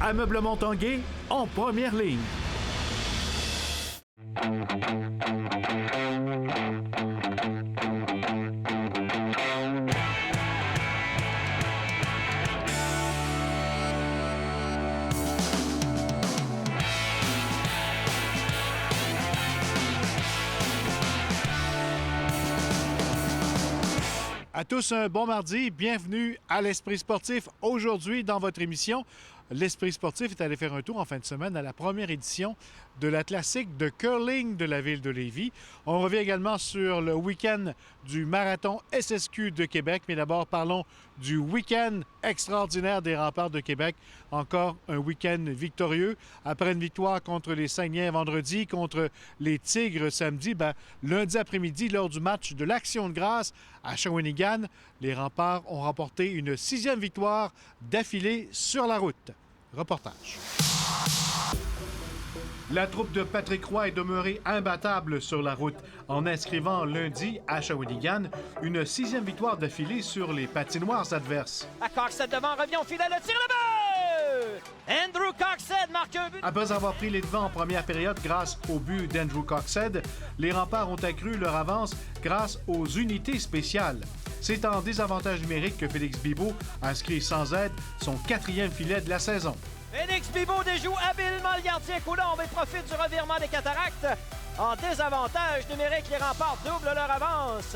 Ameublement Tanguay en première ligne. À tous, un bon mardi. Bienvenue à l'Esprit sportif. Aujourd'hui, dans votre émission, l'Esprit sportif est allé faire un tour en fin de semaine à la première édition de la classique de curling de la ville de Lévis. On revient également sur le week-end du marathon SSQ de Québec. Mais d'abord, parlons du week-end extraordinaire des Remparts de Québec. Encore un week-end victorieux. Après une victoire contre les Saguenayens vendredi, contre les Tigres samedi, lundi après-midi, lors du match de l'Action de grâce à Shawinigan, les Remparts ont remporté une 6e victoire d'affilée sur la route. Reportage. La troupe de Patrick Roy est demeurée imbattable sur la route en inscrivant lundi à Shawinigan une 6e victoire d'affilée sur les patinoires adverses. À Coxhead devant, revient au filet, le tir de but! Andrew Coxhead marque un but! Après avoir pris les devants en première période grâce au but d'Andrew Coxhead, les Remparts ont accru leur avance grâce aux unités spéciales. C'est en désavantage numérique que Félix Bibeau inscrit sans aide son 4e filet de la saison. Félix Bibeau déjoue habilement le gardien Coulombe et profite du revirement des cataractes. En désavantage numérique, les Remparts doublent leur avance.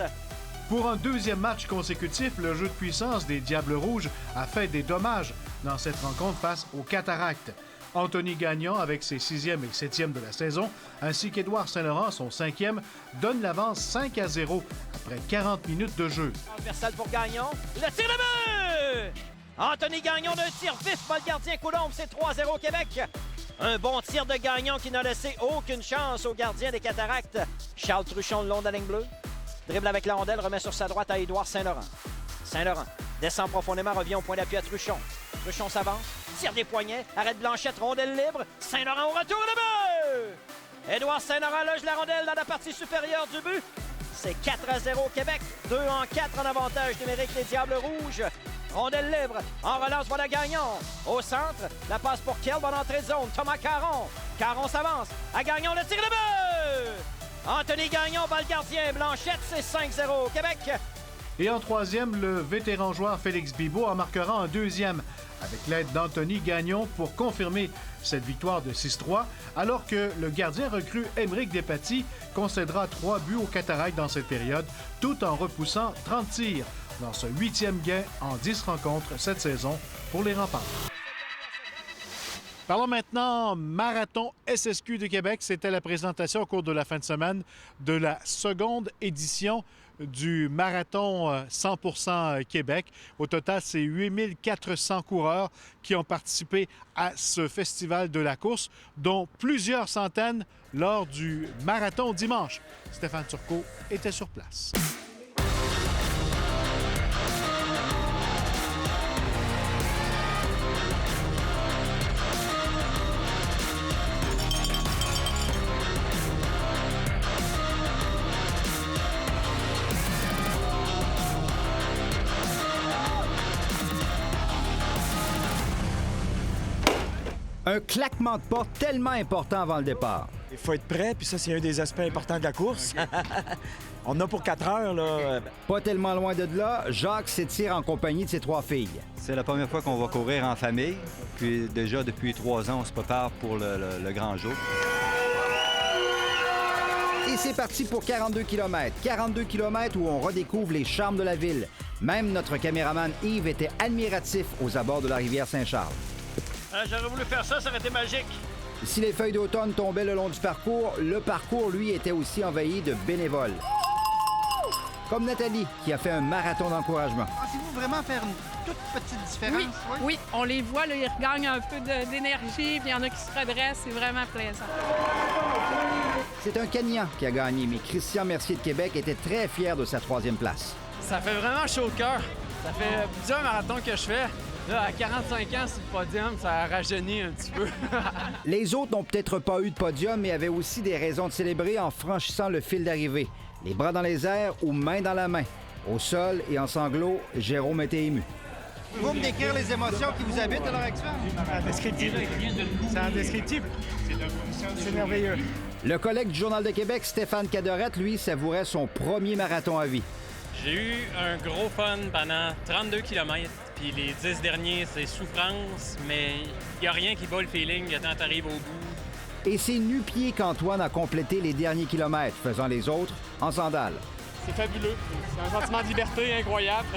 Pour un 2e match consécutif, le jeu de puissance des Diables Rouges a fait des dommages dans cette rencontre face aux cataractes. Anthony Gagnon, avec ses 6e et 7e de la saison, ainsi qu'Édouard Saint-Laurent, son 5e, donne l'avance 5-0 après 40 minutes de jeu. Transversal pour Gagnon, le tir de but! Anthony Gagnon d'un tir vif par le gardien Coulombe, c'est 3-0 Québec. Un bon tir de Gagnon qui n'a laissé aucune chance au gardien des cataractes. Charles Truchon le long de la ligne bleue. Dribble avec la rondelle, remet sur sa droite à Édouard Saint-Laurent. Saint-Laurent descend profondément, revient au point d'appui à Truchon. Truchon s'avance, tire des poignets, arrête Blanchette, rondelle libre. Saint-Laurent au retour de but! Édouard Saint-Laurent loge la rondelle dans la partie supérieure du but. C'est 4-0 Québec. 2-4 en avantage numérique des Diables Rouges. Rondelle libre, en relance, voilà Gagnon. Au centre, la passe pour Kelb en entrée de zone. Thomas Caron. Caron s'avance. À Gagnon, le tir de but! Anthony Gagnon, balle gardien. Blanchette, c'est 5-0 Québec. Et en 3e, le vétéran joueur Félix Bibeau en marquera un 2e avec l'aide d'Anthony Gagnon pour confirmer cette victoire de 6-3, alors que le gardien recru Émeric Despatie concédera 3 buts aux Cataractes dans cette période, tout en repoussant 30 tirs dans ce 8e gain en 10 rencontres cette saison pour les Remparts. Parlons maintenant marathon SSQ de Québec. C'était la présentation au cours de la fin de semaine de la seconde édition du marathon 100% Québec. Au total, c'est 8400 coureurs qui ont participé à ce festival de la course, dont plusieurs centaines lors du marathon dimanche. Stéphane Turcot était sur place. Un claquement de porte tellement important avant le départ. Il faut être prêt, puis ça, c'est un des aspects importants de la course. On a pour 4 heures, là. Pas tellement loin de là, Jacques s'étire en compagnie de ses 3 filles. C'est la première fois qu'on va courir en famille. Puis déjà, depuis 3 ans, on se prépare pour le grand jour. Et c'est parti pour 42 km. 42 km où on redécouvre les charmes de la ville. Même notre caméraman Yves était admiratif aux abords de la rivière Saint-Charles. J'aurais voulu faire ça, ça aurait été magique. Si les feuilles d'automne tombaient le long du parcours, le parcours, lui, était aussi envahi de bénévoles. Comme Nathalie, qui a fait un marathon d'encouragement. Pensez-vous vraiment faire une toute petite différence? Oui, on les voit, là, ils regagnent un peu d'énergie, puis il y en a qui se redressent, c'est vraiment plaisant. C'est un Kenyan qui a gagné, mais Christian Mercier de Québec était très fier de sa 3e place. Ça fait vraiment chaud au cœur. Ça fait plusieurs marathons que je fais. Là, à 45 ans sur le podium, ça a rajeuni un petit peu. Les autres n'ont peut-être pas eu de podium, mais avaient aussi des raisons de célébrer en franchissant le fil d'arrivée. Les bras dans les airs ou main dans la main. Au sol et en sanglots, Jérôme était ému. Pouvez-vous me décrire les émotions qui vous habitent à l'heure actuelle? Indescriptible. C'est indescriptible. C'est merveilleux. Le collègue du Journal de Québec, Stéphane Cadorette, lui, savourait son premier marathon à vie. J'ai eu un gros fun pendant 32 km, puis les 10 derniers, c'est souffrance, mais il n'y a rien qui bat le feeling quand tu arrives au bout. Et c'est nu-pied qu'Antoine a complété les derniers kilomètres, faisant les autres en sandales. C'est fabuleux. C'est un sentiment de liberté incroyable.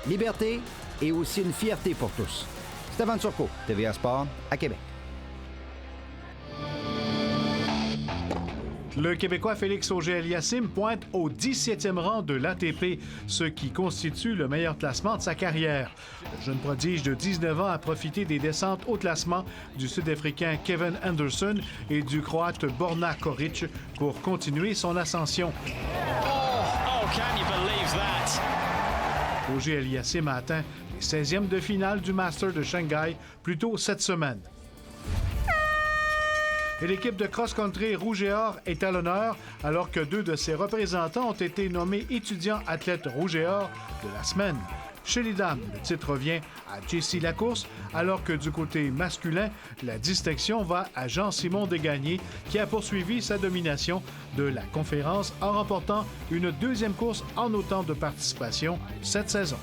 Liberté et aussi une fierté pour tous. Stéphane Turcot, TVA Sport, à Québec. Le Québécois Félix Auger-Aliassime pointe au 17e rang de l'ATP, ce qui constitue le meilleur classement de sa carrière. Le jeune prodige de 19 ans a profité des descentes au classement du Sud-Africain Kevin Anderson et du Croate Borna Koric pour continuer son ascension. Auger-Aliassime a atteint les 16e de finale du Master de Shanghai plus tôt cette semaine. Et l'équipe de cross-country Rouge et Or est à l'honneur alors que 2 de ses représentants ont été nommés étudiants athlètes Rouge et Or de la semaine. Chez les dames, le titre revient à Jessie Lacourse, alors que du côté masculin, la distinction va à Jean-Simon Desgagnés, qui a poursuivi sa domination de la conférence en remportant une 2e course en autant de participation cette saison.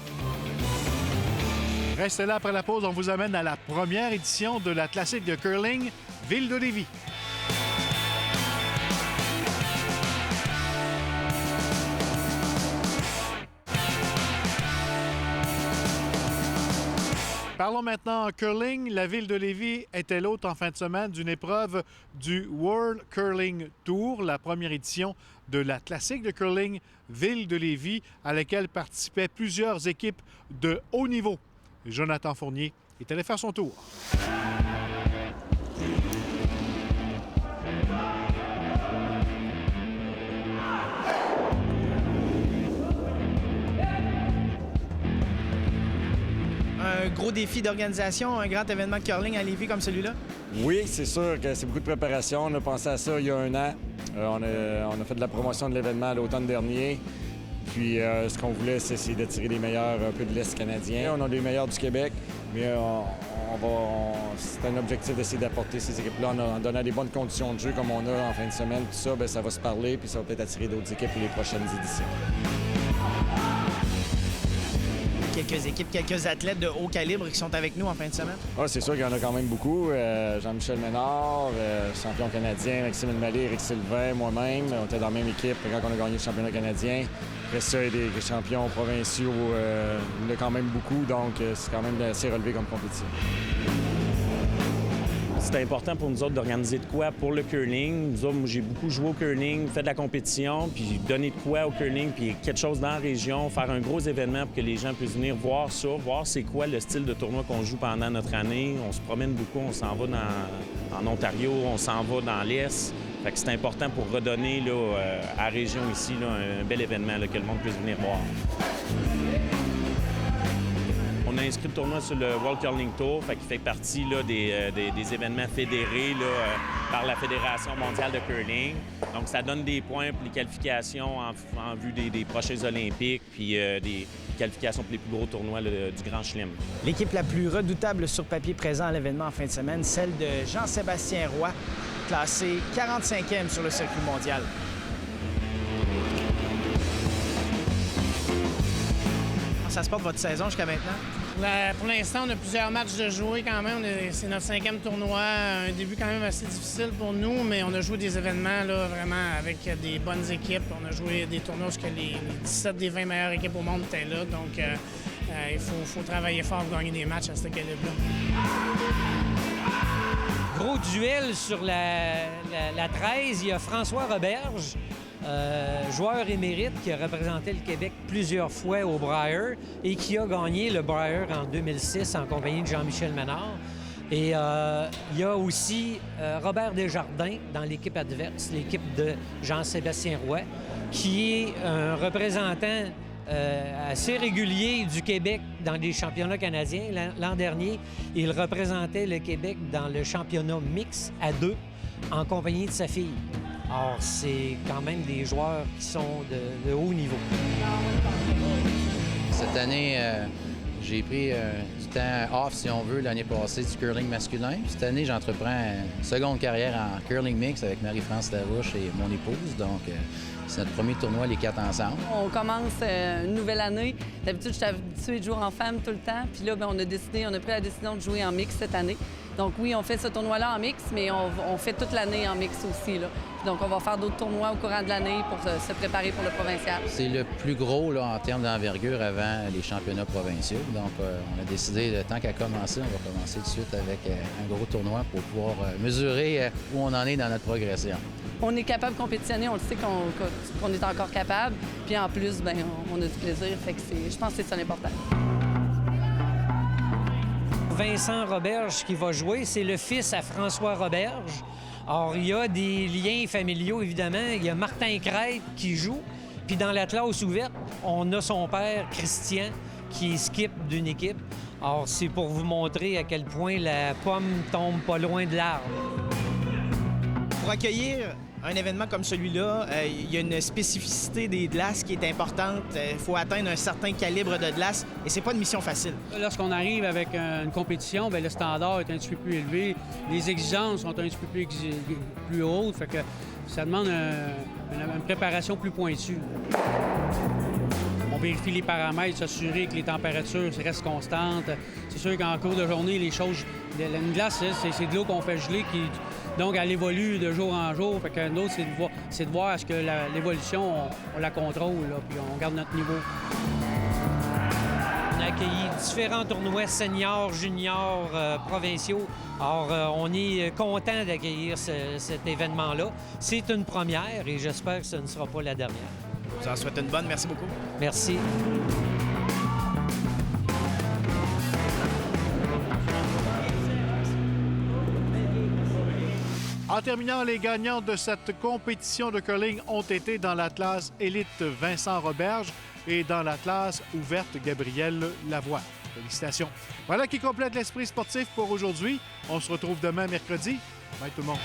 Restez là après la pause, on vous amène à la première édition de la classique de curling Ville de Lévis. Parlons maintenant en curling. La Ville de Lévis était l'hôte en fin de semaine d'une épreuve du World Curling Tour, la première édition de la classique de curling Ville de Lévis, à laquelle participaient plusieurs équipes de haut niveau. Jonathan Fournier est allé faire son tour. Un gros défi d'organisation, un grand événement de curling à Lévis comme celui-là? Oui, c'est sûr que c'est beaucoup de préparation. On a pensé à ça il y a 1 an. On a fait de la promotion de l'événement l'automne dernier. Puis ce qu'on voulait, c'est essayer d'attirer les meilleurs un peu de l'Est canadien. On a les meilleurs du Québec, mais c'est un objectif d'essayer d'apporter ces équipes-là en donnant des bonnes conditions de jeu comme on a en fin de semaine. Tout ça, bien, ça va se parler, puis ça va peut-être attirer d'autres équipes pour les prochaines éditions. Quelques équipes, quelques athlètes de haut calibre qui sont avec nous en fin de semaine? Ah, c'est sûr qu'il y en a quand même beaucoup. Jean-Michel Ménard, champion canadien, Maxime Elmalé, Éric Sylvain, moi-même. On était dans la même équipe quand on a gagné le championnat canadien. Après ça, il y a des champions provinciaux. Il y en a quand même beaucoup, donc c'est quand même assez relevé comme compétition. C'était important pour nous autres d'organiser de quoi pour le curling. Nous autres, moi, j'ai beaucoup joué au curling, fait de la compétition, puis donner de quoi au curling, puis quelque chose dans la région, faire un gros événement pour que les gens puissent venir voir ça, voir c'est quoi le style de tournoi qu'on joue pendant notre année. On se promène beaucoup, on s'en va en Ontario, on s'en va dans l'Est. Fait que c'est important pour redonner là, à la région ici là, un bel événement là, que le monde puisse venir voir. On a inscrit le tournoi sur le World Curling Tour, fait qu'il fait partie là, des événements fédérés là, par la Fédération mondiale de curling. Donc, ça donne des points pour les qualifications en vue des prochains Olympiques, puis des qualifications pour les plus gros tournois là, du Grand Chelem. L'équipe la plus redoutable sur papier présent à l'événement en fin de semaine, celle de Jean-Sébastien Roy, classé 45e sur le circuit mondial. Comment ça se porte votre saison jusqu'à maintenant? Pour l'instant, on a plusieurs matchs de jouer quand même. C'est notre 5e tournoi, un début quand même assez difficile pour nous, mais on a joué des événements là, vraiment avec des bonnes équipes. On a joué des tournois où les 17 des 20 meilleures équipes au monde étaient là, donc il faut travailler fort pour gagner des matchs à ce calibre-là. Gros duel sur la 13, il y a François Roberge, joueur émérite qui a représenté le Québec plusieurs fois au Brier et qui a gagné le Brier en 2006 en compagnie de Jean-Michel Ménard. Et il y a aussi Robert Desjardins dans l'équipe adverse, l'équipe de Jean-Sébastien Roy, qui est un représentant assez régulier du Québec dans les championnats canadiens. L'an dernier, il représentait le Québec dans le championnat mix à 2 en compagnie de sa fille. Or, c'est quand même des joueurs qui sont de haut niveau. Cette année, J'ai pris du temps off, si on veut, l'année passée du curling masculin. Puis cette année, j'entreprends une seconde carrière en curling mix avec Marie-France Larouche et mon épouse. Donc, c'est notre premier tournoi, les 4 ensemble. On commence une nouvelle année. D'habitude, je suis habituée de jouer en femme tout le temps. Puis là, on a pris la décision de jouer en mix cette année. Donc oui, on fait ce tournoi-là en mix, mais on fait toute l'année en mix aussi, là. Donc on va faire d'autres tournois au courant de l'année pour se préparer pour le provincial. C'est le plus gros là, en termes d'envergure avant les championnats provinciaux. Donc on a décidé, tant qu'à commencer, on va commencer tout de suite avec un gros tournoi pour pouvoir mesurer où on en est dans notre progression. On est capable de compétitionner, on le sait qu'on est encore capable. Puis en plus, bien, on a du plaisir. Fait que je pense que c'est ça l'important. Vincent Roberge qui va jouer, c'est le fils à François Roberge. Alors, il y a des liens familiaux, évidemment. Il y a Martin Crête qui joue. Puis dans la classe ouverte, on a son père, Christian, qui est skip d'une équipe. Alors, c'est pour vous montrer à quel point la pomme tombe pas loin de l'arbre. Pour accueillir un événement comme celui-là, il y a une spécificité des glaces qui est importante. Il faut atteindre un certain calibre de glace et c'est pas une mission facile. Lorsqu'on arrive avec une compétition, bien, le standard est un petit peu plus élevé. Les exigences sont un petit peu plus hautes. Fait que ça demande une préparation plus pointue. On vérifie les paramètres, s'assurer que les températures restent constantes. C'est sûr qu'en cours de journée, les choses... Une glace, c'est de l'eau qu'on fait geler qui... Donc, elle évolue de jour en jour. Fait que nous autres, c'est de voir est-ce que l'évolution, on la contrôle, là, puis on garde notre niveau. On a accueilli différents tournois seniors, juniors, provinciaux. Alors, on est content d'accueillir cet événement-là. C'est une première et j'espère que ce ne sera pas la dernière. Je vous en souhaite une bonne. Merci beaucoup. Merci. En terminant, les gagnants de cette compétition de curling ont été dans la classe élite Vincent Roberge et dans la classe ouverte Gabrielle Lavoie. Félicitations. Voilà qui complète l'Esprit sportif pour aujourd'hui. On se retrouve demain mercredi. Bye tout le monde.